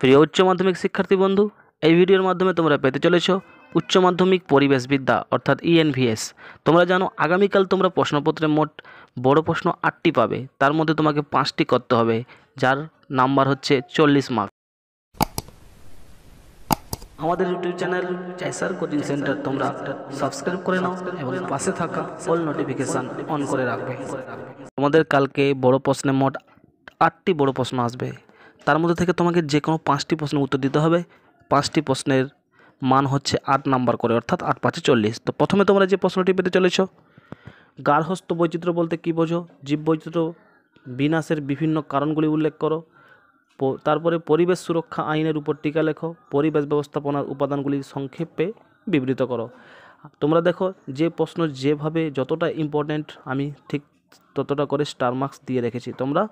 প্রিয় উচ্চ মাধ্যমিক শিক্ষার্থী বন্ধু, এই ভিডিওর মাধ্যমে তোমরা পেতে চলেছ উচ্চ মাধ্যমিক পরিবেশবিদ্যা অর্থাৎ ইএনভিএস। তোমরা জানো আগামীকাল তোমরা প্রশ্নপত্রে মোট বড় প্রশ্ন 8টি পাবে, তার মধ্যে তোমাকে 5টি করতে হবে, যার নাম্বার হচ্ছে 40 মার্ক। আমাদের ইউটিউব চ্যানেল চাইসার কোচিং সেন্টার তোমরা সাবস্ক্রাইব করে নাও এবং পাশে থাকা অল নোটিফিকেশান অন করে রাখবে। তোমাদের কালকে বড় প্রশ্নে মোট 8টি বড় প্রশ্ন আসবে, তার মধ্যে থেকে তোমাকে যে কোনো 5টি প্রশ্নের উত্তর দিতে হবে। 5টি প্রশ্নের মান হচ্ছে 8 নাম্বার করে, অর্থাৎ 8 5 40। তো প্রথমে তোমরা যে প্রশ্নটি পেতে চলেছ, গার্হস্থ্য বৈচিত্র্য বলতে কী বোঝো? জীববৈচিত্র্য বিনাশের বিভিন্ন কারণগুলি উল্লেখ করো। তারপরে পরিবেশ সুরক্ষা আইনের উপর টিকা লেখো। পরিবেশ ব্যবস্থাপনার উপাদানগুলি সংক্ষেপে বিবৃত করো। তোমরা দেখো যে প্রশ্ন যেভাবে যতটা ইম্পর্ট্যান্ট আমি ঠিক ততটা করে স্টার মার্কস দিয়ে রেখেছি। তোমরা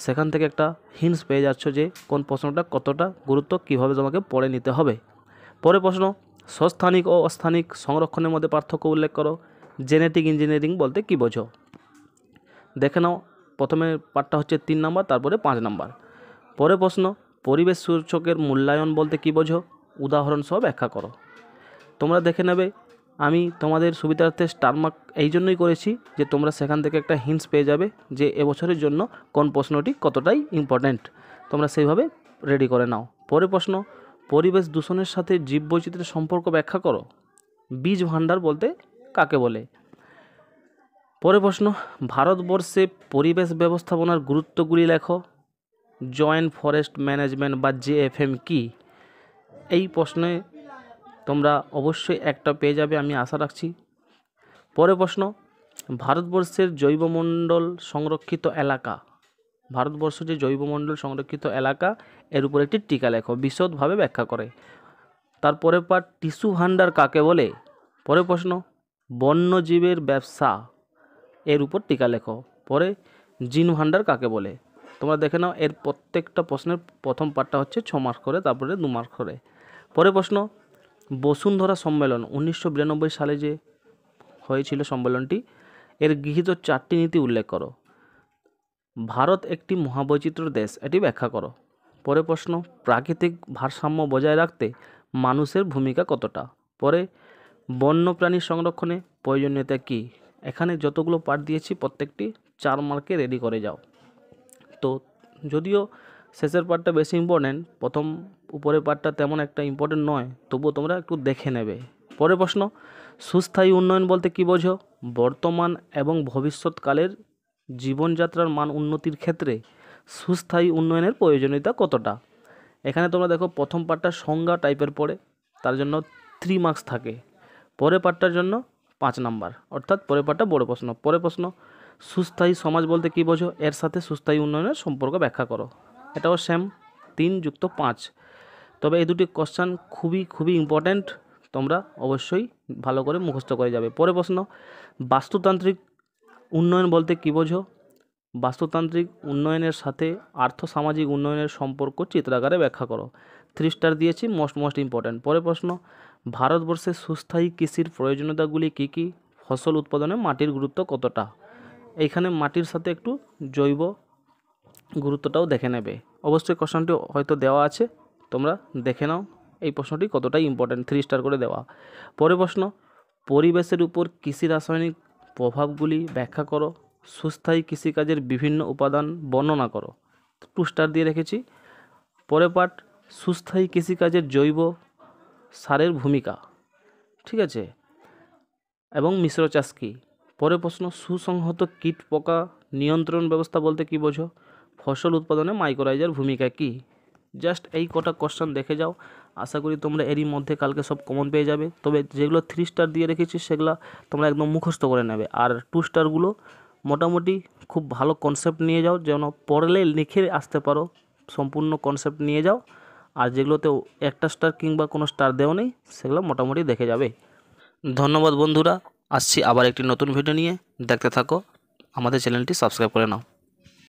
সেখান থেকে একটা হিন্টস পেয়ে যাচ্ছ যে কোন প্রশ্নটা কতটা গুরুত্ব, কীভাবে তোমাকে পড়ে নিতে হবে। পরে প্রশ্ন, সস্থানিক ও অস্থানিক সংরক্ষণের মধ্যে পার্থক্য উল্লেখ করো। জেনেটিক ইঞ্জিনিয়ারিং বলতে কী বোঝো? দেখে নাও, প্রথমে পার্টটা হচ্ছে 3 নাম্বার, তারপরে 5 নাম্বার। পরে প্রশ্ন, পরিবেশ সূচকের মূল্যায়ন বলতে কী বোঝো? উদাহরণ সহ ব্যাখ্যা করো। তোমরা দেখে নেবে, আমি তোমাদের সুবিধার্থে স্টার মার্ক এই জন্যই করেছি যে তোমরা সেখান থেকে একটা হিন্টস পেয়ে যাবে যে এবছরের জন্য কোন প্রশ্নটি কতটাই ইম্পর্ট্যান্ট। তোমরা সেইভাবে রেডি করে নাও। পরে প্রশ্ন, পরিবেশ দূষণের সাথে জীববৈচিত্র্যের সম্পর্ক ব্যাখ্যা করো। বীজ ভাণ্ডার বলতে কাকে বলে? পরে প্রশ্ন, ভারতবর্ষে পরিবেশ ব্যবস্থাপনার গুরুত্বগুলি লেখো। জয়েন্ট ফরেস্ট ম্যানেজমেন্ট বা জেএফএম কি? এই প্রশ্নে তোমরা অবশ্যই একটা পেয়ে যাবে, আমি আশা রাখছি। পরে প্রশ্ন, ভারতবর্ষের জৈবমণ্ডল সংরক্ষিত এলাকা। ভারতবর্ষ যে জৈবমণ্ডল সংরক্ষিত এলাকা, এর উপর একটি টিকা লেখো, বিশদভাবে ব্যাখ্যা করে। তারপরে পার্ট, টিস্যু ভাণ্ডার কাকে বলে? পরে প্রশ্ন, বন্যজীবের ব্যবসা, এর উপর টিকা লেখো। পরে জিন ভাণ্ডার কাকে বলে? তোমরা দেখে নাও, এর প্রত্যেকটা প্রশ্নের প্রথম পার্টটা হচ্ছে 6 মার্ক করে, তারপরে 2 মার্ক করে। পরে প্রশ্ন, বসুন্ধরা সম্মেলন 1992 সালে যে হয়েছিল সম্মেলনটি, এর গৃহীত 4টি নীতি উল্লেখ করো। ভারত একটি মহাবৈচিত্র্য দেশ, এটি ব্যাখ্যা করো। পরে প্রশ্ন, প্রাকৃতিক ভারসাম্য বজায় রাখতে মানুষের ভূমিকা কতটা? পরে বন্যপ্রাণী সংরক্ষণে প্রয়োজনীয়তা কী? এখানে যতগুলো পার্ট দিয়েছি প্রত্যেকটি 4 মার্কে রেডি করে যাও। তো যদিও শেষের পার্টটা বেশি ইম্পর্ট্যান্ট, প্রথম উপরের পার্টটা তেমন একটা ইম্পর্ট্যান্ট নয়, তবুও তোমরা একটু দেখে নেবে। পরে প্রশ্ন, সুস্থায়ী উন্নয়ন বলতে কী বোঝো? বর্তমান এবং ভবিষ্যৎকালের জীবনযাত্রার মান উন্নতির ক্ষেত্রে সুস্থায়ী উন্নয়নের প্রয়োজনীয়তা কতটা? এখানে তোমরা দেখো প্রথম পার্টটা সংজ্ঞা টাইপের পড়ে, তার জন্য 3 মার্কস থাকে। পরের পার্টটার জন্য 5 নাম্বার, অর্থাৎ পরের পার্টটা বড় প্রশ্ন। পরে প্রশ্ন, সুস্থায়ী সমাজ বলতে কী বোঝো? এর সাথে সুস্থায়ী উন্নয়নের সম্পর্ক ব্যাখ্যা করো। এটাও সেম 3 + 5। তবে এই দুটি কোশ্চেন খুবই ইম্পর্ট্যান্ট, তোমরা অবশ্যই ভালো করে মুখস্থ করে যাবে। পরে প্রশ্ন, বাস্তুতান্ত্রিক উন্নয়ন বলতে কী বোঝো? বাস্তুতান্ত্রিক উন্নয়নের সাথে আর্থসামাজিক উন্নয়নের সম্পর্ক চিত্রাকারে ব্যাখ্যা করো। 3 স্টার দিয়েছি, মোস্ট ইম্পর্ট্যান্ট। পরে প্রশ্ন, ভারতবর্ষের সুস্থায়ী কৃষির প্রয়োজনীয়তাগুলি কী কী? ফসল উৎপাদনে মাটির গুরুত্ব কতটা? এইখানে মাটির সাথে একটু জৈব গুরুত্বটাও দেখে নেবে। অবশ্যই কোশ্চেনটি হয়তো দেওয়া আছে, তোমরা দেখে নাও এই প্রশ্নটি কতটাই ইম্পর্ট্যান্ট, 3 স্টার করে দেওয়া। পরে প্রশ্ন, পরিবেশের উপর কৃষি রাসায়নিক প্রভাবগুলি ব্যাখ্যা করো। সুস্থায়ী কৃষিকাজের বিভিন্ন উপাদান বর্ণনা করো। 2 স্টার দিয়ে রেখেছি। পরে পার্ট, সুস্থায়ী কৃষিকাজের জৈব সারের ভূমিকা, ঠিক আছে, এবং মিশ্র চাষ কী? পরে প্রশ্ন, সুসংহত কীট পোকা নিয়ন্ত্রণ ব্যবস্থা বলতে কী বোঝো? ফসল উৎপাদনে মাইক্রোরাইজার ভূমিকা কী? জাস্ট এই কটা কোশ্চেন দেখে যাও, আশা করি তোমরা এরই মধ্যে কালকে সব কমন পেয়ে যাবে। তবে যেগুলো 3 স্টার দিয়ে রেখেছি সেগুলো তোমরা একদম মুখস্থ করে নেবে, আর 2 স্টারগুলো মোটামুটি খুব ভালো কনসেপ্ট নিয়ে যাও, যেন পড়লে লিখে আসতে পারো, সম্পূর্ণ কনসেপ্ট নিয়ে যাও। আর যেগুলোতে 1টা স্টার কিংবা কোনো স্টার দেওয়া নেই, সেগুলো মোটামুটি দেখে যাবে। ধন্যবাদ বন্ধুরা, আসছি আবার একটি নতুন ভিডিও নিয়ে, দেখতে থাকো, আমাদের চ্যানেলটি সাবস্ক্রাইব করে নাও।